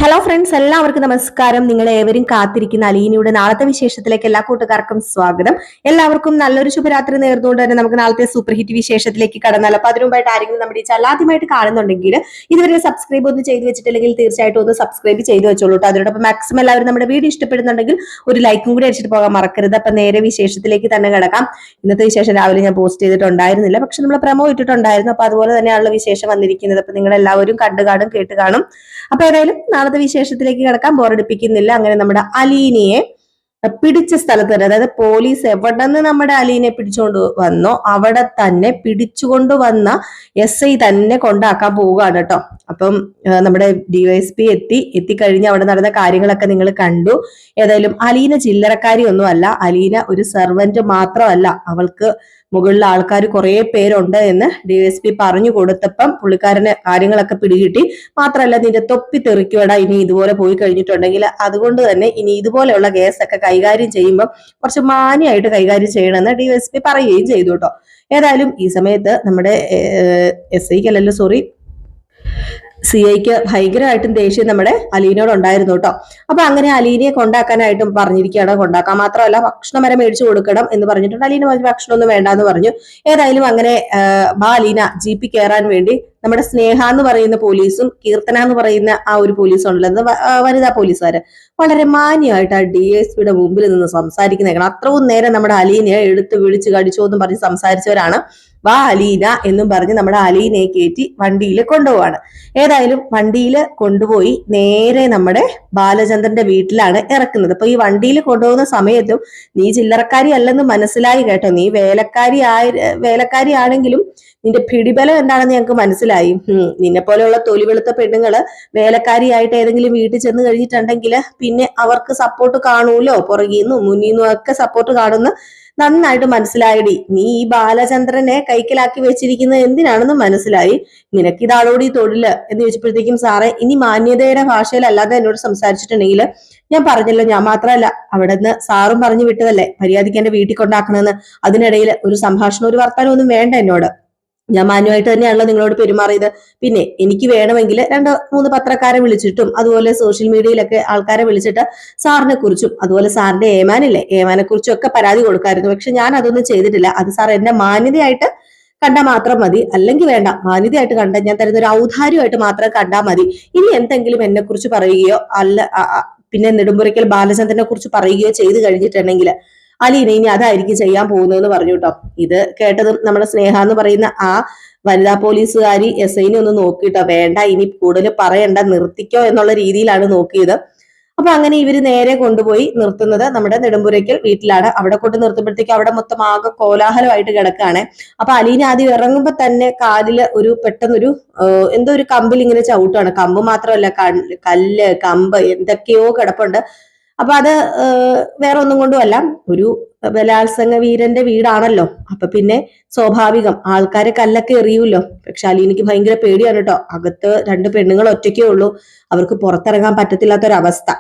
Hello friends, എല്ലാവർക്കും നമസ്കാരം. നിങ്ങളെ ഏവരും കാത്തിരിക്കുന്ന അലീനയുടെ നാളത്തെ വിശേഷത്തിലേക്ക് എല്ലാ കൂട്ടുകാർക്കും സ്വാഗതം. എല്ലാവർക്കും നല്ലൊരു ശുഭരാത്രി നേർന്നുകൊണ്ട് തന്നെ നമുക്ക് നാളത്തെ സൂപ്പർ ഹിറ്റ് വിശേഷത്തിലേക്ക് കടന്നാൽ. അപ്പൊ അതിനു മുമ്പായിട്ട് ആരെങ്കിലും നമ്മുടെ ഈ ചാനൽ ആദ്യമായിട്ട് കാണുന്നുണ്ടെങ്കിൽ ഇതുവരെ സബ്സ്ക്രൈബ് ഒന്നും ചെയ്തു വെച്ചിട്ടില്ലെങ്കിൽ തീർച്ചയായിട്ടും ഒന്ന് സബ്സ്ക്രൈബ് ചെയ്ത് വെച്ചോളൂ. അതിനോടൊപ്പം മാക്സിമം എല്ലാവരും നമ്മുടെ വീഡിയോ ഇഷ്ടപ്പെടുന്നുണ്ടെങ്കിൽ ഒരു ലൈക്കും കൂടി അടിച്ചിട്ട് പോകാൻ മറക്കരുത്. അപ്പൊ നേരെ വിശേഷത്തിലേക്ക് തന്നെ കിടക്കാം. ഇന്നത്തെ വിശേഷം രാവിലെ ഞാൻ പോസ്റ്റ് ചെയ്തിട്ടുണ്ടായിരുന്നില്ല, പക്ഷെ നമ്മൾ പ്രമോ ഇട്ടിട്ടുണ്ടായിരുന്നു. അപ്പൊ അതുപോലെ തന്നെയാണല്ലോ വിശേഷം വന്നിരിക്കുന്നത്. അപ്പൊ നിങ്ങൾ എല്ലാവരും കണ്ടു കാണും കേട്ട് കാണും. അപ്പൊ ഏതായാലും നാളത്തെ വിശേഷത്തിലേക്ക് കിടക്കാൻ ബോറടിപ്പിക്കുന്നില്ല. അങ്ങനെ നമ്മുടെ അലീനയെ പിടിച്ച സ്ഥലത്ത് തന്നെ, അതായത് പോലീസ് എവിടെ നിന്ന് നമ്മുടെ അലീനെ പിടിച്ചുകൊണ്ട് വന്നോ അവിടെ തന്നെ പിടിച്ചുകൊണ്ട് വന്ന SI തന്നെ കൊണ്ടാക്കാൻ പോവുകയാണ് കേട്ടോ. അപ്പം നമ്മുടെ DYSP എത്തിക്കഴിഞ്ഞ് അവിടെ നടന്ന കാര്യങ്ങളൊക്കെ നിങ്ങൾ കണ്ടു. ഏതായാലും അലീന ചില്ലറക്കാരി ഒന്നും അല്ല. അലീന ഒരു സെർവന്റ് മാത്രമല്ല, അവൾക്ക് മുകളിൽ ആൾക്കാർ കുറെ പേരുണ്ട് എന്ന് DYSP പറഞ്ഞു കൊടുത്തപ്പം പുള്ളിക്കാരന് കാര്യങ്ങളൊക്കെ പിടികിട്ടി. മാത്രമല്ല, നിന്റെ തൊപ്പി തെറിക്കുവടാ ഇനി ഇതുപോലെ പോയി കഴിഞ്ഞിട്ടുണ്ടെങ്കിൽ. അതുകൊണ്ട് തന്നെ ഇനി ഇതുപോലെയുള്ള കേസൊക്കെ കൈകാര്യം ചെയ്യുമ്പോൾ കുറച്ച് മാന്യമായിട്ട് കൈകാര്യം ചെയ്യണമെന്ന് DYSP പറയുകയും ചെയ്തു കേട്ടോ. ഏതായാലും ഈ സമയത്ത് നമ്മുടെ SIക്കല്ലല്ലോ, സോറി, CIക്ക് ഭയങ്കരമായിട്ടും ദേഷ്യം നമ്മുടെ അലീനയോട് ഉണ്ടായിരുന്നു കേട്ടോ. അപ്പൊ അങ്ങനെ അലീനയെ കൊണ്ടാക്കാനായിട്ടും പറഞ്ഞിരിക്കുകയാണ്. കൊണ്ടാക്കാൻ മാത്രമല്ല, ഭക്ഷണം വരെ മേടിച്ചു കൊടുക്കണം എന്ന് പറഞ്ഞിട്ടുണ്ട്. അലീന പറഞ്ഞു ഭക്ഷണമൊന്നും വേണ്ടാന്ന് പറഞ്ഞു. ഏതായാലും അങ്ങനെ അലീന ജീപ്പിൽ കയറാൻ വേണ്ടി നമ്മുടെ സ്നേഹ എന്ന് പറയുന്ന പോലീസും കീർത്തന എന്ന് പറയുന്ന ആ ഒരു പോലീസും ഉണ്ടല്ലോ, വനിതാ പോലീസുകാര്, വളരെ മാന്യമായിട്ട് ആ DSPയുടെ മുമ്പിൽ നിന്ന് സംസാരിക്കുന്നേക്കണം. അത്രയും നേരം നമ്മുടെ അലീനയെ എടുത്ത് വിളിച്ച് കടിച്ചോ എന്നും പറഞ്ഞ് സംസാരിച്ചവരാണ്. വാ അലീന എന്നും പറഞ്ഞ് നമ്മുടെ അലീനയെ കയറ്റി വണ്ടിയിൽ കൊണ്ടുപോവാണ്. ഏതായാലും വണ്ടിയിൽ കൊണ്ടുപോയി നേരെ നമ്മുടെ ബാലചന്ദ്രന്റെ വീട്ടിലാണ് ഇറക്കുന്നത്. അപ്പൊ ഈ വണ്ടിയിൽ കൊണ്ടുപോകുന്ന സമയത്തും നീ ചില്ലറക്കാരി അല്ലെന്ന് മനസ്സിലായി കേട്ടോ. നീ വേലക്കാരി ആണെങ്കിലും നിന്റെ പിടിബലം എന്താണെന്ന് ഞങ്ങൾക്ക് മനസ്സിലായി. നിന്നെ പോലെയുള്ള തൊലി വെളുത്ത പെണ്ണുങ്ങള് വേലക്കാരിയായിട്ട് ഏതെങ്കിലും വീട്ടിൽ ചെന്ന് കഴിഞ്ഞിട്ടുണ്ടെങ്കിൽ പിന്നെ അവർക്ക് സപ്പോർട്ട് കാണൂലോ, പുറകീന്നും മുന്നീന്നും ഒക്കെ സപ്പോർട്ട് കാണുന്ന നന്നായിട്ട് മനസ്സിലായിടി. നീ ഈ ബാലചന്ദ്രനെ കൈക്കലാക്കി വെച്ചിരിക്കുന്നത് എന്തിനാണെന്ന് മനസ്സിലായി. നിനക്ക് ഇതാളോട് ഈ തൊഴില് എന്ന് ചോദിച്ചപ്പോഴത്തേക്കും, സാറേ ഇനി മാന്യതയുടെ ഭാഷയിലല്ലാതെ എന്നോട് സംസാരിച്ചിട്ടുണ്ടെങ്കിൽ ഞാൻ പറഞ്ഞല്ലോ, ഞാൻ മാത്രമല്ല അവിടെ നിന്ന് സാറും പറഞ്ഞു വിട്ടതല്ലേ മര്യാദയ്ക്ക് എന്റെ വീട്ടിൽ കൊണ്ടാക്കണമെന്ന്. അതിനിടയിൽ ഒരു സംഭാഷണം ഒരു വർത്താനം ഒന്നും വേണ്ട എന്നോട്. ഞാൻ മാന്യമായിട്ട് തന്നെയാണല്ലോ നിങ്ങളോട് പെരുമാറിയത്. പിന്നെ എനിക്ക് വേണമെങ്കിൽ 2-3 പത്രക്കാരെ വിളിച്ചിട്ടും അതുപോലെ സോഷ്യൽ മീഡിയയിലൊക്കെ ആൾക്കാരെ വിളിച്ചിട്ട് സാറിനെ കുറിച്ചും അതുപോലെ സാറിന്റെ ഏമാനെ കുറിച്ചും ഒക്കെ പരാതി കൊടുക്കായിരുന്നു. പക്ഷെ ഞാൻ അതൊന്നും ചെയ്തിട്ടില്ല. അത് സാർ എന്നെ മാന്യതയായിട്ട് കണ്ടാൽ മാത്രം മതി, അല്ലെങ്കിൽ വേണ്ട. മാന്യതയായിട്ട് കണ്ട ഞാൻ തരുന്ന ഒരു ഔദാര്യമായിട്ട് മാത്രം കണ്ടാൽ മതി. ഇനി എന്തെങ്കിലും എന്നെ കുറിച്ച് പറയുകയോ പിന്നെ നെടുമ്പുരയ്ക്കൽ ബാലചന്ദ്രനെ കുറിച്ച് പറയുകയോ ചെയ്തു കഴിഞ്ഞിട്ടുണ്ടെങ്കിൽ അലീന ഇനി അതായിരിക്കും ചെയ്യാൻ പോകുന്നതെന്ന് പറഞ്ഞു കേട്ടോ. ഇത് കേട്ടതും നമ്മുടെ സ്നേഹ എന്ന് പറയുന്ന ആ വനിതാ പോലീസുകാരി SIനെ ഒന്ന് നോക്കിയിട്ടോ. വേണ്ട, ഇനി കൂടുതൽ പറയണ്ട, നിർത്തിക്കോ എന്നുള്ള രീതിയിലാണ് നോക്കിയത്. അപ്പൊ അങ്ങനെ ഇവര് നേരെ കൊണ്ടുപോയി നിർത്തുന്നത് നമ്മുടെ നെടുമ്പുരയ്ക്കൽ വീട്ടിലാണ്. അവിടെ കൊണ്ട് നിർത്തുമ്പോഴത്തേക്ക് അവിടെ മൊത്തം ആകെ കോലാഹലമായിട്ട് കിടക്കുകയാണ്. അപ്പൊ അലീന ആദ്യം ഇറങ്ങുമ്പോ തന്നെ കാലില് പെട്ടെന്നൊരു എന്തോ ഒരു കമ്പിൽ ഇങ്ങനെ ചവിട്ടാണ്. കമ്പ് മാത്രമല്ല, കല്ല് കമ്പ് എന്തൊക്കെയോ കിടപ്പുണ്ട്. അപ്പൊ അത് വേറെ ഒന്നും കൊണ്ടുമല്ല, ഒരു ബലാത്സംഗ വീരന്റെ വീടാണല്ലോ. അപ്പൊ പിന്നെ സ്വാഭാവികം ആൾക്കാരെ കല്ലൊക്കെ എറിയൂല്ലോ. പക്ഷെ അലീനയ്ക്ക് ഭയങ്കര പേടിയാണ് കേട്ടോ. അകത്ത് 2 പെണ്ണുങ്ങൾ ഒറ്റയ്ക്കേ ഉള്ളൂ, അവർക്ക് പുറത്തിറങ്ങാൻ പറ്റത്തില്ലാത്തൊരവസ്ഥ.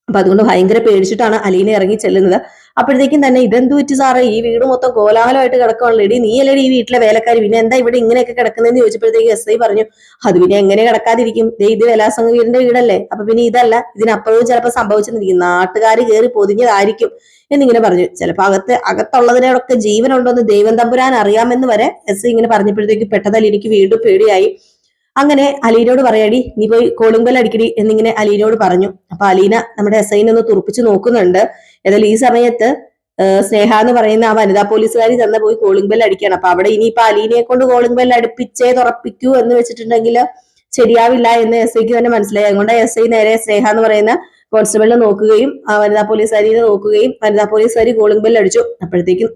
അപ്പൊ അതുകൊണ്ട് ഭയങ്കര പേടിച്ചിട്ടാണ് അലീന ഇറങ്ങി ചെല്ലുന്നത്. അപ്പോഴത്തേക്കും തന്നെ ഇതെന്തു പറ്റി സാറേ, ഈ വീട് മൊത്തം കോലാഹലമായിട്ട് കിടക്കുകയാണല്ലോ, എടി നീ അല്ലേടി ഈ വീട്ടിലെ വേലക്കാരി, പിന്നെ എന്താ ഇവിടെ ഇങ്ങനെയൊക്കെ കിടക്കുന്നതെന്ന് ചോദിച്ചപ്പോഴത്തേക്ക് SI പറഞ്ഞു, അത് പിന്നെ എങ്ങനെ കിടക്കാതിരിക്കും, ഇത് ബലാത്സംഗ വീരന്റെ വീടല്ലേ, അപ്പൊ പിന്നെ ഇതല്ല, ഇതിനപ്പുറവും ചിലപ്പോൾ സംഭവിച്ചെന്നിരിക്കും, നാട്ടുകാർ കയറി പൊതിഞ്ഞതായിരിക്കും എന്നിങ്ങനെ പറഞ്ഞു. ചിലപ്പോ അകത്തുള്ളതിനോടൊക്കെ ജീവനുണ്ടോ എന്ന് ദൈവം തമ്പുരാൻ അറിയാമെന്ന് വരെ SI ഇങ്ങനെ പറഞ്ഞപ്പോഴത്തേക്ക് പെട്ടതല്ല എനിക്ക് വീണ്ടും പേടിയായി. അങ്ങനെ അലീനോട് പറയാടി, നീ പോയി കോളിംഗ് ബെൽ അടിക്കടി എന്നിങ്ങനെ അലീനോട് പറഞ്ഞു. അപ്പൊ അലീന നമ്മുടെ SIനെ ഒന്ന് തുറപ്പിച്ച് നോക്കുന്നുണ്ട്. ഏതായാലും ഈ സമയത്ത് സ്നേഹ എന്ന് പറയുന്ന ആ വനിതാ പോലീസുകാരി തന്നെ പോയി കോളിംഗ് ബെൽ അടിക്കുകയാണ്. അപ്പൊ അവിടെ ഇനിയിപ്പൊ അലീനയെ കൊണ്ട് കോളിംഗ് ബെൽ അടുപ്പിച്ചേ തുറപ്പിക്കൂ എന്ന് വെച്ചിട്ടുണ്ടെങ്കിൽ ശരിയാവില്ല എന്ന് SIക്ക് തന്നെ മനസ്സിലായി. അതുകൊണ്ട് SI നേരെ സ്നേഹ എന്ന് പറയുന്ന കോൺസ്റ്റബിളിനെ നോക്കുകയും വനിതാ പോലീസുകാരിനെ നോക്കുകയും വനിതാ പോലീസുകാരി കോളിംഗ് ബെൽ അടിച്ചു. അപ്പോഴത്തേക്കും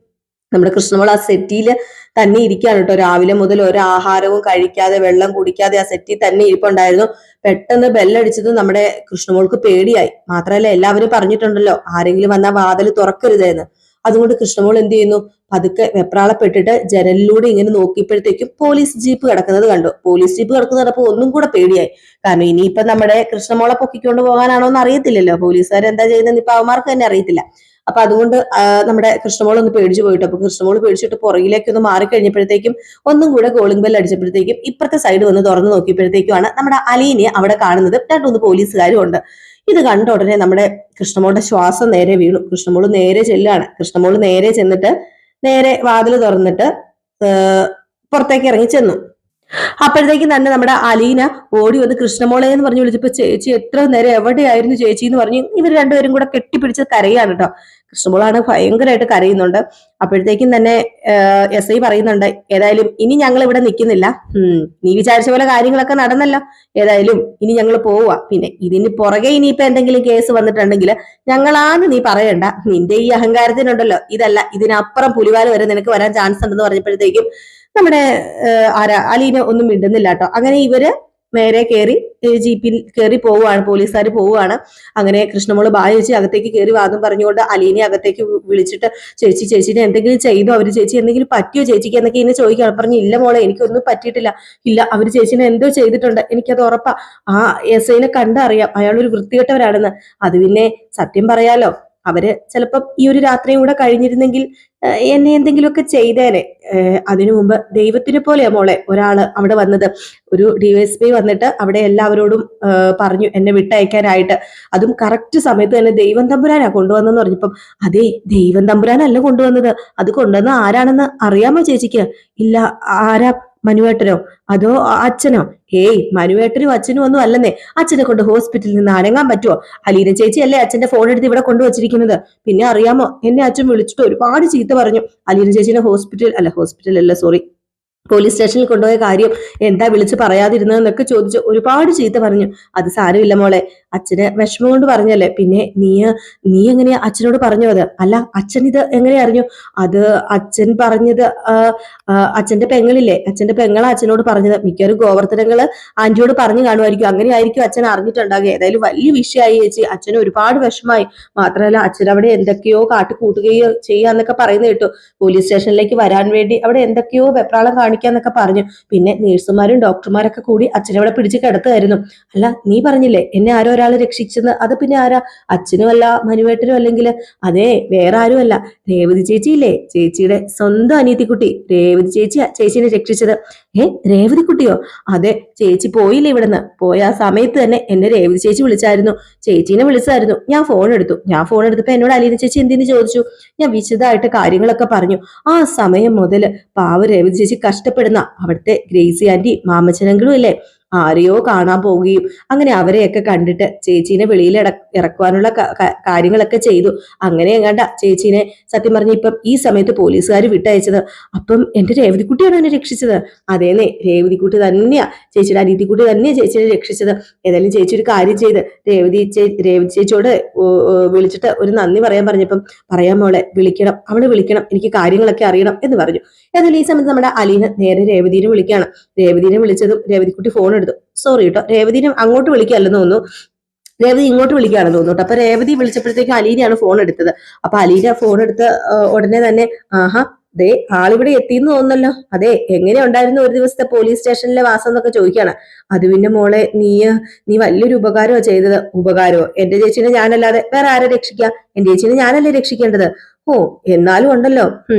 നമ്മുടെ കൃഷ്ണമോൾ ആ സെറ്റിയില് തന്നെ ഇരിക്കുകയാണ് കേട്ടോ. രാവിലെ മുതൽ ഒരു ആഹാരവും കഴിക്കാതെ വെള്ളം കുടിക്കാതെ ആ സെറ്റിൽ തന്നെ ഇരിപ്പുണ്ടായിരുന്നു. പെട്ടെന്ന് ബെല്ലടിച്ചത് നമ്മുടെ കൃഷ്ണമോൾക്ക് പേടിയായി. മാത്രമല്ല, എല്ലാവരും പറഞ്ഞിട്ടുണ്ടല്ലോ ആരെങ്കിലും വന്നാൽ വാതിൽ തുറക്കരുതെന്ന്. അതുകൊണ്ട് കൃഷ്ണമോൾ എന്ത് ചെയ്യുന്നു, പതുക്കെ വെപ്രാളപ്പെട്ടിട്ട് ജനലിലൂടെ ഇങ്ങനെ നോക്കിയപ്പോഴത്തേക്കും പോലീസ് ജീപ്പ് കിടക്കുന്നത് കണ്ടു. പോലീസ് ജീപ്പ് കിടക്കുന്നത് കണ്ടപ്പോൾ ഒന്നും കൂടെ പേടിയായി. കാരണം ഇനിയിപ്പൊ നമ്മുടെ കൃഷ്ണമോളെ പൊക്കിക്കൊണ്ട് പോകാനാണോ എന്ന് അറിയത്തില്ലല്ലോ, പോലീസുകാർ എന്താ ചെയ്യുന്നത് ഇപ്പൊ അവന്മാർക്ക് തന്നെ അറിയത്തില്ല. അപ്പൊ അതുകൊണ്ട് നമ്മുടെ കൃഷ്ണമോൾ ഒന്ന് പേടിച്ചു പോയിട്ട്, അപ്പൊ കൃഷ്ണമോൾ പേടിച്ചിട്ട് പുറകിലേക്ക് ഒന്ന് മാറിക്കഴിഞ്ഞപ്പോഴത്തേക്കും ഒന്നും കൂടെ കോളിംഗ് ബെൽ അടിച്ചപ്പോഴത്തേക്കും ഇപ്പുറത്തെ സൈഡ് വന്ന് തുറന്നു നോക്കിയപ്പോഴത്തേക്കുമാണ് നമ്മുടെ അലീനെ അവിടെ കാണുന്നത്. രണ്ടുമൂന്ന് പോലീസുകാരും ഉണ്ട്. ഇത് കണ്ട ഉടനെ നമ്മുടെ കൃഷ്ണമോളുടെ ശ്വാസം നേരെ വീണു. കൃഷ്ണമോള് നേരെ ചെല്ലാണ്. കൃഷ്ണമോള് നേരെ ചെന്നിട്ട് നേരെ വാതിൽ തുറന്നിട്ട് പുറത്തേക്ക് ഇറങ്ങി ചെന്നു. അപ്പോഴത്തേക്കും തന്നെ നമ്മുടെ അലീന ഓടി വന്ന് കൃഷ്ണമോളെ എന്ന് പറഞ്ഞു വിളിച്ചപ്പോ ചേച്ചി എത്ര നേരം എവിടെയായിരുന്നു ചേച്ചി എന്ന് പറഞ്ഞു ഇവർ രണ്ടുപേരും കൂടെ കെട്ടിപ്പിടിച്ച് കരയാണ് കേട്ടോ. കൃഷ്ണമോളാണ് ഭയങ്കരമായിട്ട് കരയുന്നുണ്ട്. അപ്പോഴത്തേക്കും തന്നെ SI പറയുന്നുണ്ട്, ഏതായാലും ഇനി ഞങ്ങൾ ഇവിടെ നിൽക്കുന്നില്ല, നീ വിചാരിച്ച പോലെ കാര്യങ്ങളൊക്കെ നടന്നല്ലോ, ഏതായാലും ഇനി ഞങ്ങൾ പോവുക. പിന്നെ ഇതിന് പുറകെ ഇനിയിപ്പോ എന്തെങ്കിലും കേസ് വന്നിട്ടുണ്ടെങ്കിൽ ഞങ്ങളാന്ന് നീ പറയണ്ട, നിന്റെ ഈ അഹങ്കാരത്തിനുണ്ടല്ലോ ഇതല്ല ഇതിനപ്പുറം പുലിവാല് വരെ നിനക്ക് വരാൻ ചാൻസ് ഉണ്ടെന്ന് പറഞ്ഞപ്പോഴത്തേക്കും നമ്മുടെ അലീന ഒന്നും മിണ്ടുന്നില്ല കേട്ടോ. അങ്ങനെ ഇവര് നേരെ കയറി ജീപ്പിൽ കയറി പോവുകയാണ്, പോലീസുകാർ പോവുകയാണ്. അങ്ങനെ കൃഷ്ണമോള് ബായ് ചേച്ചി അകത്തേക്ക് കയറി വാദം പറഞ്ഞുകൊണ്ട് അലീനെ അകത്തേക്ക് വിളിച്ചിട്ട് ചേച്ചിനെ എന്തെങ്കിലും ചെയ്തോ, അവര് ചേച്ചി എന്തെങ്കിലും പറ്റിയോ ചേച്ചിക്ക് എന്നൊക്കെ ഇന്നെ ചോദിക്കുകയാണ്. പറഞ്ഞു ഇല്ല മോളെ എനിക്കൊന്നും പറ്റിയിട്ടില്ല, ഇല്ല അവര് ചേച്ചിനെ എന്തോ ചെയ്തിട്ടുണ്ട്, എനിക്കത് ഉറപ്പാ, ആ SIനെ കണ്ടറിയാം, അയാളൊരു വൃത്തികെട്ടവരാണെന്ന്. അത് പിന്നെ സത്യം പറയാലോ, അവര് ചിലപ്പം ഈ ഒരു രാത്രിയും കൂടെ കഴിഞ്ഞിരുന്നെങ്കിൽ എന്നെ എന്തെങ്കിലുമൊക്കെ ചെയ്തേനെ. അതിനു മുമ്പ് ദൈവത്തിനെ പോലെയാ മോളെ ഒരാള് അവിടെ വന്നത്. ഒരു DSP വന്നിട്ട് അവിടെ എല്ലാവരോടും പറഞ്ഞു എന്നെ വിട്ടയക്കാനായിട്ട്. അതും കറക്റ്റ് സമയത്ത് തന്നെ ദൈവം തമ്പുരാനാ കൊണ്ടുവന്നെന്ന് പറഞ്ഞപ്പം, അതെ ദൈവം തമ്പുരാനല്ല കൊണ്ടുവന്നത്, അത് കൊണ്ടുവന്ന ആരാണെന്ന് അറിയാമോ ചേച്ചിക്ക്? ഇല്ല, ആരാ? മനുവേട്ടനോ അതോ അച്ഛനോ? ഏയ് മനുവേട്ടനും അച്ഛനും ഒന്നും അല്ലെന്നേ. അച്ഛനെ കൊണ്ട് ഹോസ്പിറ്റലിൽ നിന്ന് അനങ്ങാൻ പറ്റുമോ? അലീന ചേച്ചി അല്ലേ അച്ഛന്റെ ഫോൺ എടുത്ത് ഇവിടെ കൊണ്ടുവച്ചിരിക്കുന്നത്. പിന്നെ അറിയാമോ, എന്നെ അച്ഛൻ വിളിച്ചിട്ട് ഒരുപാട് ചീത്ത പറഞ്ഞു. അലീന ചേച്ചിനെ ഹോസ്പിറ്റൽ അല്ല സോറി പോലീസ് സ്റ്റേഷനിൽ കൊണ്ടുപോയ കാര്യം എന്താ വിളിച്ച് പറയാതിരുന്നതെന്നൊക്കെ ചോദിച്ച് ഒരുപാട് ചീത്ത പറഞ്ഞു. അത് സാരമില്ല മോളെ, അച്ഛന് വിഷമം കൊണ്ട് പറഞ്ഞല്ലേ, പിന്നെ നീ എങ്ങനെയാ അച്ഛനോട് പറഞ്ഞു? അത് അല്ല അച്ഛൻ ഇത് എങ്ങനെയാ അറിഞ്ഞു? അത് അച്ഛൻ പറഞ്ഞത് അച്ഛന്റെ പെങ്ങളില്ലേ, അച്ഛന്റെ പെങ്ങളാ അച്ഛനോട് പറഞ്ഞത്. മിക്കവാറും ഗോവർദ്ധനങ്ങള് ആന്റിയോട് പറഞ്ഞു കാണുമായിരിക്കും, അങ്ങനെ ആയിരിക്കും അച്ഛൻ അറിഞ്ഞിട്ടുണ്ടാകുക. ഏതായാലും വലിയ വിഷയമായി ചേച്ചി, അച്ഛന് ഒരുപാട് വിഷമായി. മാത്രമല്ല അച്ഛൻ അവിടെ എന്തൊക്കെയോ കാട്ടിക്കൂട്ടുകയോ ചെയ്യാന്നൊക്കെ പറയുന്ന കേട്ടു. പോലീസ് സ്റ്റേഷനിലേക്ക് വരാൻ വേണ്ടി അവിടെ എന്തൊക്കെയോ വെപ്രാളം കാണിക്കാന്നൊക്കെ പറഞ്ഞു. പിന്നെ നേഴ്സുമാരും ഡോക്ടർമാരൊക്കെ കൂടി അച്ഛനെ അവിടെ പിടിച്ച് കിടത്തുമായിരുന്നു. അല്ല നീ പറഞ്ഞില്ലേ എന്നെ ആരോ ഒരാൾ രക്ഷിച്ചെന്ന്, അത് പിന്നെ ആരാ? അച്ഛനുമല്ല മനുവേട്ടനും അല്ലെങ്കിൽ അതെ വേറെ ആരുമല്ല, രേവതി ചേച്ചിയില്ലേ, ചേച്ചിയുടെ സ്വന്തം അനിയത്തിക്കുട്ടി രേവതി ചേച്ചിയാ ചേച്ചിനെ രക്ഷിച്ചത്. രേവതി കുട്ടിയോ? അതെ, ചേച്ചി പോയില്ലേ ഇവിടുന്ന്, പോയ ആ സമയത്ത് തന്നെ എന്നെ രേവതി ചേച്ചി വിളിച്ചായിരുന്നു, ചേച്ചീനെ വിളിച്ചായിരുന്നു. ഞാൻ ഫോൺ എടുത്തപ്പോ എന്നോട് അലീന ചേച്ചി എന്തിനു ചോദിച്ചു. ഞാൻ വിശദമായിട്ട് കാര്യങ്ങളൊക്കെ പറഞ്ഞു. ആ സമയം മുതൽ പാവ രേവതി ചേച്ചി കഷ്ടപ്പെടുന്ന അവിടുത്തെ ഗ്രേസി ആന്റി മാമച്ചനങ്ങളും ഇല്ലേ, ആരെയോ കാണാൻ പോവുകയും അങ്ങനെ അവരെയൊക്കെ കണ്ടിട്ട് ചേച്ചീനെ വെളിയിൽ ഇറക്കുവാനുള്ള കാര്യങ്ങളൊക്കെ ചെയ്തു. അങ്ങനെ എങ്ങാണ്ട ചേച്ചീനെ സത്യം പറഞ്ഞ ഇപ്പം ഈ സമയത്ത് പോലീസുകാർ വിട്ടയച്ചത്. അപ്പം എന്റെ രേവതിക്കുട്ടിയാണ് എന്നെ രക്ഷിച്ചത്. അതേന്നെ, രേവതിക്കുട്ടി തന്നെയാ ചേച്ചിയുടെ അനിയത്തിക്കുട്ടി തന്നെയാ ചേച്ചിയെ രക്ഷിച്ചത്. ഏതായാലും ചേച്ചി ഒരു കാര്യം ചെയ്ത് രേവതി ചേച്ചിയോട് വിളിച്ചിട്ട് ഒരു നന്ദി പറയാൻ പറഞ്ഞപ്പം, പറയാൻ മോളെ വിളിക്കണം, അവളെ വിളിക്കണം, എനിക്ക് കാര്യങ്ങളൊക്കെ അറിയണം എന്ന് പറഞ്ഞു. ഏതായാലും ഈ സമയത്ത് നമ്മുടെ അലീന നേരെ രേവതിനെ വിളിക്കുകയാണ്. രേവതിനെ വിളിച്ചതും രേവതിക്കുട്ടി ഫോൺ എടുത്തു. സോറി കേട്ടോ, രേവതിനെ അങ്ങോട്ട് വിളിക്കുകയല്ലെന്ന് തോന്നുന്നു, രേവതി ഇങ്ങോട്ട് വിളിക്കുകയാണെന്ന് തോന്നുന്നു. അപ്പൊ രേവതി വിളിച്ചപ്പോഴത്തേക്കും അലീനയാണ് ഫോൺ എടുത്തത്. അപ്പൊ അലീന ഫോൺ എടുത്ത് ഉടനെ തന്നെ ആഹാ ദേ ആളിവിടെ എത്തിയെന്ന് തോന്നുന്നല്ലോ, അതെ എങ്ങനെ ഉണ്ടായിരുന്നു ഒരു ദിവസത്തെ പോലീസ് സ്റ്റേഷനിലെ വാസം എന്നൊക്കെ ചോദിക്കാണ്. അത് പിന്നെ മോളെ നീ വലിയൊരു ഉപകാരമാണ് ചെയ്തത്. ഉപകാരമോ? എന്റെ ചേച്ചിനെ ഞാനല്ലാതെ വേറെ ആരെ രക്ഷിക്കാം? എന്റെ ചേച്ചിനെ ഞാനല്ലേ രക്ഷിക്കേണ്ടത്. ഓ എന്നാലും ഉണ്ടല്ലോ,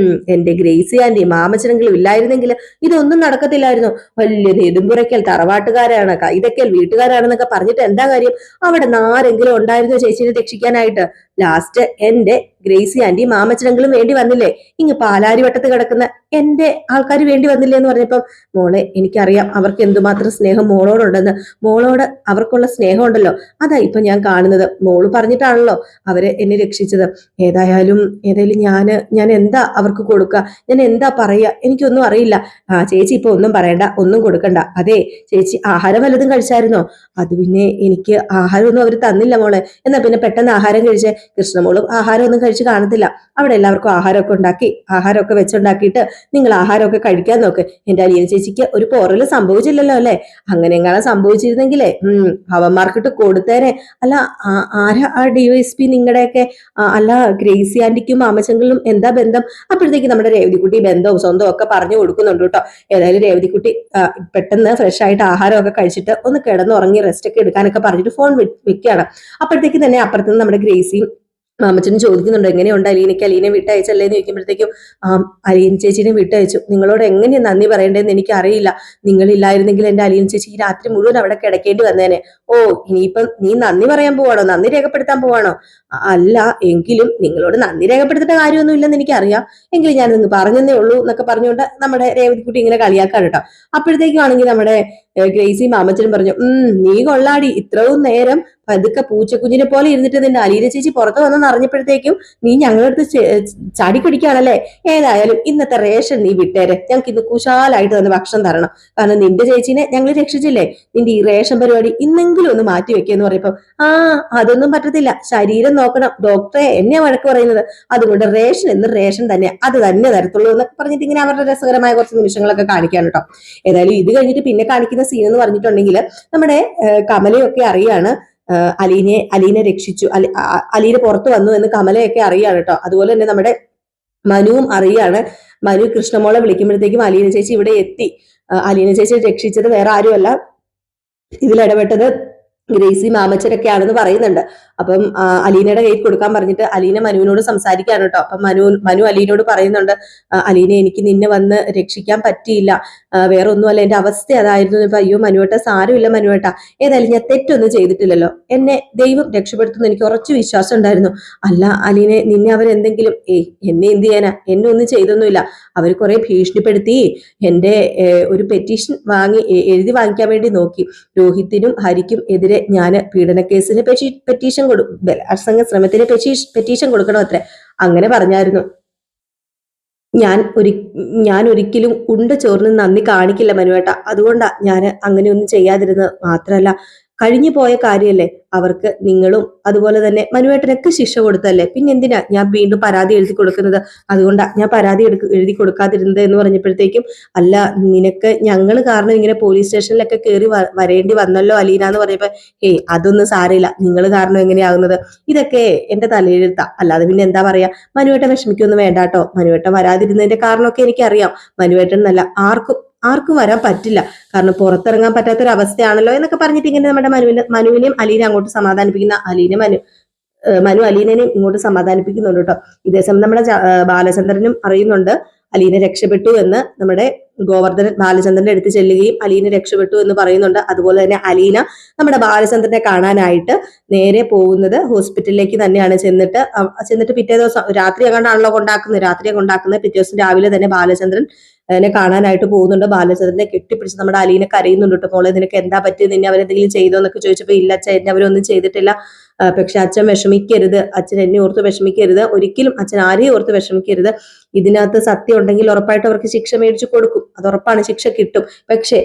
എന്റെ ഗ്രേസി ആന്റി മാമച്ചനെങ്കിലും ഇല്ലായിരുന്നെങ്കിൽ ഇതൊന്നും നടക്കത്തില്ലായിരുന്നു. വലിയ നെടുമ്പുറയ്ക്കൽ തറവാട്ടുകാരാണ്, കൈതക്കൽ വീട്ടുകാരാണെന്നൊക്കെ പറഞ്ഞിട്ട് എന്താ കാര്യം? അവിടെ ആരെങ്കിലും ഉണ്ടായിരുന്നോ ചേച്ചിനെ രക്ഷിക്കാനായിട്ട്? ലാസ്റ്റ് എന്റെ ഗ്രേസി ആന്റി മാമച്ചനെങ്കിലും വേണ്ടി വന്നില്ലേ, ഇങ്ങ് പാലാരിവട്ടത്ത് കിടക്കുന്ന എന്റെ ആൾക്കാർ വേണ്ടി വന്നില്ലേ എന്ന് പറഞ്ഞപ്പം, മോളെ എനിക്കറിയാം അവർക്ക് എന്തുമാത്രം സ്നേഹം മോളോടുണ്ടെന്ന്. മോളോട് അവർക്കുള്ള സ്നേഹം ഉണ്ടല്ലോ, അതാ ഇപ്പൊ ഞാൻ കാണുന്നത്. മോള് പറഞ്ഞിട്ടാണല്ലോ അവരെ എന്നെ രക്ഷിച്ചത്. ഏതായാലും ഞാൻ എന്താ അവർക്ക് കൊടുക്കുക, ഞാൻ എന്താ പറയുക, എനിക്കൊന്നും അറിയില്ല. ചേച്ചി ഇപ്പൊ ഒന്നും പറയണ്ട, ഒന്നും കൊടുക്കണ്ട. അതെ ചേച്ചി ആഹാരം വല്ലതും കഴിച്ചായിരുന്നോ? അത് പിന്നെ എനിക്ക് ആഹാരമൊന്നും അവർ തന്നില്ല മോളെ. എന്നാ പിന്നെ പെട്ടെന്ന് ആഹാരം കഴിച്ചേ. കൃഷ്ണമോളും ആഹാരം ഒന്നും കഴിച്ച് കാണത്തില്ല. അവിടെ എല്ലാവർക്കും ആഹാരമൊക്കെ വെച്ചുണ്ടാക്കിയിട്ട് നിങ്ങൾ ആഹാരമൊക്കെ കഴിക്കാൻ നോക്ക്. എന്റെ അനിയൻ ചേച്ചിക്ക് ഒരു പോറല് സംഭവിച്ചില്ലല്ലോ അല്ലെ? അങ്ങനെ എങ്ങനെ സംഭവിച്ചിരുന്നെങ്കിലേ അവന്മാർക്കിട്ട് കൊടുത്തേനെ. അല്ല ആരാ ആ DSP നിങ്ങളുടെയൊക്കെ? അല്ല ഗ്രേസി ആന്റിക്കും മാമച്ചങ്ങളിലും എന്താ ബന്ധം? അപ്പോഴത്തേക്ക് നമ്മുടെ രേവതിക്കുട്ടി ബന്ധവും സ്വന്തവും ഒക്കെ പറഞ്ഞു കൊടുക്കുന്നുണ്ട് കേട്ടോ. ഏതായാലും രേവതിക്കുട്ടി പെട്ടെന്ന് ഫ്രഷ് ആയിട്ട് ആഹാരമൊക്കെ കഴിച്ചിട്ട് ഒന്ന് കിടന്നുറങ്ങി റെസ്റ്റ് ഒക്കെ എടുക്കാനൊക്കെ പറഞ്ഞിട്ട് ഫോൺ വെക്കുകയാണ്. അപ്പോഴത്തേക്ക് തന്നെ അപ്പുറത്തുനിന്ന് നമ്മുടെ ഗ്രേസിയും മാമച്ചനും ചോദിക്കുന്നുണ്ട് എങ്ങനെയുണ്ട് അലീനയ്ക്ക്, അലീനെ വിട്ടയച്ചല്ലേ എന്ന് ചോദിക്കുമ്പോഴത്തേക്കും അലീന ചേച്ചീനെ വിട്ടയച്ചു, നിങ്ങളോട് എങ്ങനെയാണ് നന്ദി പറയേണ്ടതെന്ന് എനിക്ക് അറിയില്ല, നിങ്ങളില്ലായിരുന്നെങ്കിൽ എന്റെ അലീന ചേച്ചി ഈ രാത്രി മുഴുവൻ അവിടെ കിടക്കേണ്ടി വന്നേനെ. ഓ ഇനിയിപ്പം നീ നന്ദി പറയാൻ പോവാണോ, നന്ദി രേഖപ്പെടുത്താൻ പോവാണോ? അല്ല, എങ്കിലും നിങ്ങളോട് നന്ദി രേഖപ്പെടുത്തേണ്ട കാര്യമൊന്നും ഇല്ലെന്ന് എനിക്കറിയാം, എങ്കിലും ഞാൻ നിങ്ങൾ പറഞ്ഞതേ ഉള്ളൂ എന്നൊക്കെ പറഞ്ഞുകൊണ്ട് നമ്മുടെ രേവതിക്കുട്ടി ഇങ്ങനെ കളിയാക്കാൻ കേട്ടോ. അപ്പോഴത്തേക്കും ആണെങ്കിൽ നമ്മുടെ ഗ്രേസി മാമച്ചനും പറഞ്ഞു, നീ കൊള്ളാടി, ഇത്രയും നേരം പതുക്കെ പൂച്ചക്കുഞ്ഞിനെ പോലെ ഇരുന്നിട്ട് നിന്റെ അലീന ചേച്ചി പുറത്ത് വന്നെന്ന് അറിഞ്ഞപ്പോഴത്തേക്കും നീ ഞങ്ങളടുത്ത് ചാടിക്കടിക്കുകയാണല്ലേ. ഏതായാലും ഇന്നത്തെ റേഷൻ നീ വിട്ടേരെ, ഞങ്ങൾക്ക് ഇന്ന് കുശാലായിട്ട് തന്നെ ഭക്ഷണം തരണം, കാരണം നിന്റെ ചേച്ചീനെ ഞങ്ങൾ രക്ഷിച്ചില്ലേ, നിന്റെ ഈ റേഷൻ പരിപാടി ഇന്നെങ്കിലും ഒന്ന് മാറ്റി വെക്കെന്ന് പറയുമ്പോ അതൊന്നും പറ്റത്തില്ല, ശരീരം നോക്കണം, ഡോക്ടറെ എന്നെ വഴക്ക് പറയുന്നത്, അതുകൊണ്ട് റേഷൻ എന്ന് റേഷൻ തന്നെ, അത് തന്നെ തരത്തുള്ളൂ എന്നൊക്കെ പറഞ്ഞിട്ട് ഇങ്ങനെ അവരുടെ രസകരമായ കുറച്ച് നിമിഷങ്ങളൊക്കെ കാണിക്കാൻ കേട്ടോ. ഏതായാലും ഇത് കഴിഞ്ഞിട്ട് പിന്നെ കാണിക്കുന്ന സീൻ എന്ന് പറഞ്ഞിട്ടുണ്ടെങ്കിൽ നമ്മുടെ കമലയൊക്കെ അറിയാണ് അലീനെ രക്ഷിച്ചു, അലീന പുറത്തു വന്നു എന്ന് കമലയൊക്കെ അറിയാണ് കേട്ടോ. അതുപോലെ തന്നെ നമ്മുടെ മനുവും അറിയാണ്. മനു കൃഷ്ണമോളെ വിളിക്കുമ്പോഴത്തേക്കും അലീന ചേച്ചി ഇവിടെ എത്തി. അലീന ചേച്ചി രക്ഷിച്ചത് വേറെ ആരുമല്ല, ഇതിലിടപെട്ടത് ഗ്രേസി മാമച്ചനൊക്കെ ആണെന്ന് പറയുന്നുണ്ട്. അപ്പം അലീനയുടെ കയ്യിൽ കൊടുക്കാൻ പറഞ്ഞിട്ട് അലീന മനുവിനോട് സംസാരിക്കാണ് കേട്ടോ. അപ്പം മനു അലീനോട് പറയുന്നുണ്ട്, അലീന എനിക്ക് നിന്നെ വന്ന് രക്ഷിക്കാൻ പറ്റിയില്ല, വേറെ ഒന്നുമല്ല, എന്റെ അവസ്ഥ അതായിരുന്നു. ഇപ്പൊ അയ്യോ മനുവേട്ട, സാരമില്ല മനുവേട്ട, ഏതായാലും ഞാൻ തെറ്റൊന്നും ചെയ്തിട്ടില്ലല്ലോ, എന്നെ ദൈവം രക്ഷപ്പെടുത്തുന്നു എനിക്ക് ഉറച്ചു വിശ്വാസം ഉണ്ടായിരുന്നു. അല്ല അലീനെ, നിന്നെ അവരെന്തെങ്കിലും എന്നെ എന്ത് ചെയ്യാനാ, എന്നെ ഒന്നും ചെയ്തൊന്നുമില്ല, അവർ കുറെ ഭീഷണിപ്പെടുത്തി എന്റെ ഒരു പെറ്റീഷൻ എഴുതി വാങ്ങിക്കാൻ വേണ്ടി നോക്കി. രോഹിത്തിനും ഹരിക്കും എതിരെ ഞാൻ പീഡനക്കേസിന് പെറ്റീഷൻ ബലാത്സംഗ ശ്രമത്തിന് പെറ്റീഷൻ കൊടുക്കണം അത്രേ, അങ്ങനെ പറഞ്ഞായിരുന്നു. ഞാൻ ഒരിക്കലും ഉണ്ട ചോറിന് നന്ദി കാണിക്കില്ല മനുവേട്ട, അതുകൊണ്ടാ ഞാൻ അങ്ങനെയൊന്നും ചെയ്യാതിരുന്നത്. മാത്രല്ല കഴിഞ്ഞു പോയ കാര്യമല്ലേ, അവർക്ക് നിങ്ങളും അതുപോലെ തന്നെ മനുവേട്ടനൊക്കെ ശിക്ഷ കൊടുത്തല്ലേ, പിന്നെ എന്തിനാ ഞാൻ വീണ്ടും പരാതി എഴുതി കൊടുക്കുന്നത്, അതുകൊണ്ടാ ഞാൻ പരാതി എഴുതി കൊടുക്കാതിരുന്നത് എന്ന് പറഞ്ഞപ്പോഴത്തേക്കും, അല്ല നിനക്ക് ഞങ്ങൾ കാരണം ഇങ്ങനെ പോലീസ് സ്റ്റേഷനിലൊക്കെ കയറി വരേണ്ടി വന്നല്ലോ അലീന എന്ന് പറഞ്ഞപ്പോ, അതൊന്നും സാരമില്ല, നിങ്ങൾ കാരണം എങ്ങനെയാകുന്നത്, ഇതൊക്കെ എന്റെ തലയെഴുത്താ, അല്ലാതെ പിന്നെ എന്താ പറയാ, മനുവേട്ടൻ വിഷമിക്കൊന്നും വേണ്ട കേട്ടോ, മനുവേട്ടൻ വരാതിരുന്നതിന്റെ കാരണമൊക്കെ എനിക്കറിയാം, മനുവേട്ടൻ എന്നല്ല ആർക്കും വരാൻ പറ്റില്ല, കാരണം പുറത്തിറങ്ങാൻ പറ്റാത്തൊരു അവസ്ഥയാണല്ലോ എന്നൊക്കെ പറഞ്ഞിട്ട് ഇങ്ങനെ നമ്മുടെ മനുവിനെയും അലീനെ അങ്ങോട്ട് സമാധാനിപ്പിക്കുന്ന മനു അലീനനെയും ഇങ്ങോട്ട് സമാധാനിപ്പിക്കുന്നുണ്ട് കേട്ടോ. ഇതേസമയം നമ്മുടെ ബാലചന്ദ്രനും അറിയുന്നുണ്ട് അലീന രക്ഷപ്പെട്ടു എന്ന്. നമ്മുടെ ഗോവർദ്ധനൻ ബാലചന്ദ്രന്റെ അടുത്ത് ചെല്ലുകയും അലീന രക്ഷപ്പെട്ടു എന്ന് പറയുന്നുണ്ട്. അതുപോലെ തന്നെ അലീന നമ്മുടെ ബാലചന്ദ്രനെ കാണാനായിട്ട് നേരെ പോകുന്നത് ഹോസ്പിറ്റലിലേക്ക് തന്നെയാണ്. ചെന്നിട്ട് പിറ്റേ ദിവസം രാത്രി എങ്ങാണ്ടാണല്ലോ കൊണ്ടാക്കുന്നത്. പിറ്റേ ദിവസം രാവിലെ തന്നെ ബാലചന്ദ്രൻ കാണാനായിട്ട് പോകുന്നുണ്ട്. ബാലചന്ദ്രനെ കെട്ടിപ്പിടിച്ച് നമ്മുടെ അലീനെ കരയുന്നുണ്ട് കേട്ടോ. മോളെ നിനക്ക് എന്താ പറ്റിയത്, നിന്നെ അവരെന്തെങ്കിലും ചെയ്തോ എന്നൊക്കെ ചോദിച്ചപ്പോ ഇല്ല അച്ഛൻ, എന്നെ അവരൊന്നും ചെയ്തിട്ടില്ല, പക്ഷെ അച്ഛൻ വിഷമിക്കരുത്, അച്ഛൻ എന്നെ ഓർത്ത് വിഷമിക്കരുത്, ഒരിക്കലും അച്ഛൻ ആരെയും ഓർത്ത് വിഷമിക്കരുത്, ഇതിനകത്ത് സത്യം ഉണ്ടെങ്കിൽ ഉറപ്പായിട്ട് അവർക്ക് ശിക്ഷ മേടിച്ചു കൊടുക്കും, അത് ഉറപ്പാണ്, ശിക്ഷ കിട്ടും, പക്ഷെ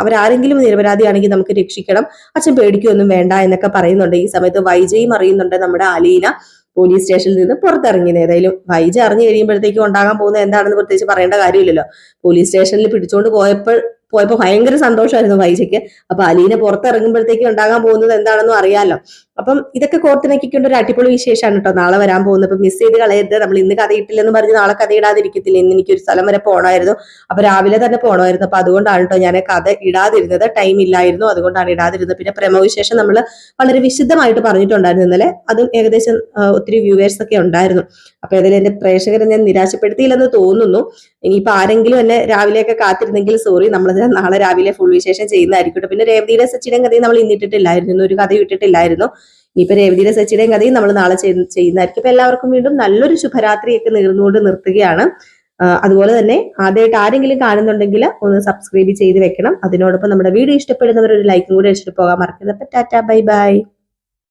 അവരാരെങ്കിലും നിരപരാധിയാണെങ്കിൽ നമുക്ക് രക്ഷിക്കണം, അച്ഛൻ പേടിക്കൊന്നും വേണ്ട എന്നൊക്കെ പറയുന്നുണ്ട്. ഈ സമയത്ത് വൈജയും അറിയുന്നുണ്ട് നമ്മുടെ അലീന പോലീസ് സ്റ്റേഷനിൽ നിന്ന് പുറത്തിറങ്ങിയത്. ഏതായാലും വൈജ അറിഞ്ഞു കഴിയുമ്പോഴത്തേക്കും ഉണ്ടാകാൻ പോകുന്നത് എന്താണെന്ന് പ്രത്യേകിച്ച് പറയേണ്ട കാര്യമില്ലല്ലോ. പോലീസ് സ്റ്റേഷനിൽ പിടിച്ചോണ്ട് പോയപ്പോൾ ഭയങ്കര സന്തോഷമായിരുന്നു വൈജയ്ക്ക്. അപ്പൊ അലീന പുറത്തിറങ്ങുമ്പോഴത്തേക്കും ഉണ്ടാകാൻ പോകുന്നത് എന്താണെന്നും അറിയാലോ. അപ്പം ഇതൊക്കെ കോർത്തിണക്കിക്കൊണ്ട് ഒരു അടിപൊളി വിശേഷമാണ് കേട്ടോ നാളെ വരാൻ പോകുന്നത്. അപ്പൊ മിസ് ചെയ്ത് കളയരുത്. നമ്മൾ ഇന്ന് കഥ ഇട്ടില്ലെന്ന് പറഞ്ഞ് നാളെ കഥ ഇടാതിരിക്കത്തില്ല. ഇന്ന് എനിക്കൊരു സ്ഥലം വരെ പോകണമായിരുന്നു, അപ്പൊ രാവിലെ തന്നെ പോകണമായിരുന്നു. അപ്പൊ അതുകൊണ്ടാണ് കേട്ടോ ഞാൻ കഥ ഇടാതിരുന്നത്, ടൈം ഇല്ലായിരുന്നു, അതുകൊണ്ടാണ് ഇടാതിരുന്നത്. പിന്നെ പ്രമവിശേഷം നമ്മൾ വളരെ വിശദമായിട്ട് പറഞ്ഞിട്ടുണ്ടായിരുന്നു ഇന്നലെ, അതും ഏകദേശം ഒത്തിരി വ്യൂവേഴ്സ് ഒക്കെ ഉണ്ടായിരുന്നു. അപ്പൊ ഏതായാലും എന്റെ പ്രേക്ഷകരെ ഞാൻ നിരാശപ്പെടുത്തിയില്ലെന്ന് തോന്നുന്നു. ഇനിയിപ്പോ ആരെങ്കിലും എന്നെ രാവിലെയൊക്കെ കാത്തിരുന്നെങ്കിൽ സോറി, നമ്മൾ നാളെ രാവിലെ ഫുൾ വിശേഷം ചെയ്യുന്നതായിരിക്കും. പിന്നെ രേവതിയുടെ സച്ചിയുടെയും കഥയും നമ്മൾ ഇന്നിട്ടിട്ടില്ലായിരുന്നു, ഇന്നൊരു കഥ ഇട്ടിട്ടില്ലായിരുന്നു. ഇനിയിപ്പോ രേവതിയുടെ സച്ചിയുടെയും കഥയും നമ്മൾ നാളെ ചെയ്യുന്നതായിരിക്കും. അപ്പൊ എല്ലാവർക്കും വീണ്ടും നല്ലൊരു ശുഭരാത്രിയൊക്കെ നേർന്നുകൊണ്ട് നിർത്തുകയാണ്. അതുപോലെ തന്നെ ആദ്യമായിട്ട് ആരെങ്കിലും കാണുന്നുണ്ടെങ്കിൽ ഒന്ന് സബ്സ്ക്രൈബ് ചെയ്ത് വെക്കണം. അതിനോടൊപ്പം നമ്മുടെ വീഡിയോ ഇഷ്ടപ്പെടുന്നവർ ഒരു ലൈക്കും കൂടി അടിച്ചിട്ട് പോകാൻ മറക്കരുത്. Tata, bye bye.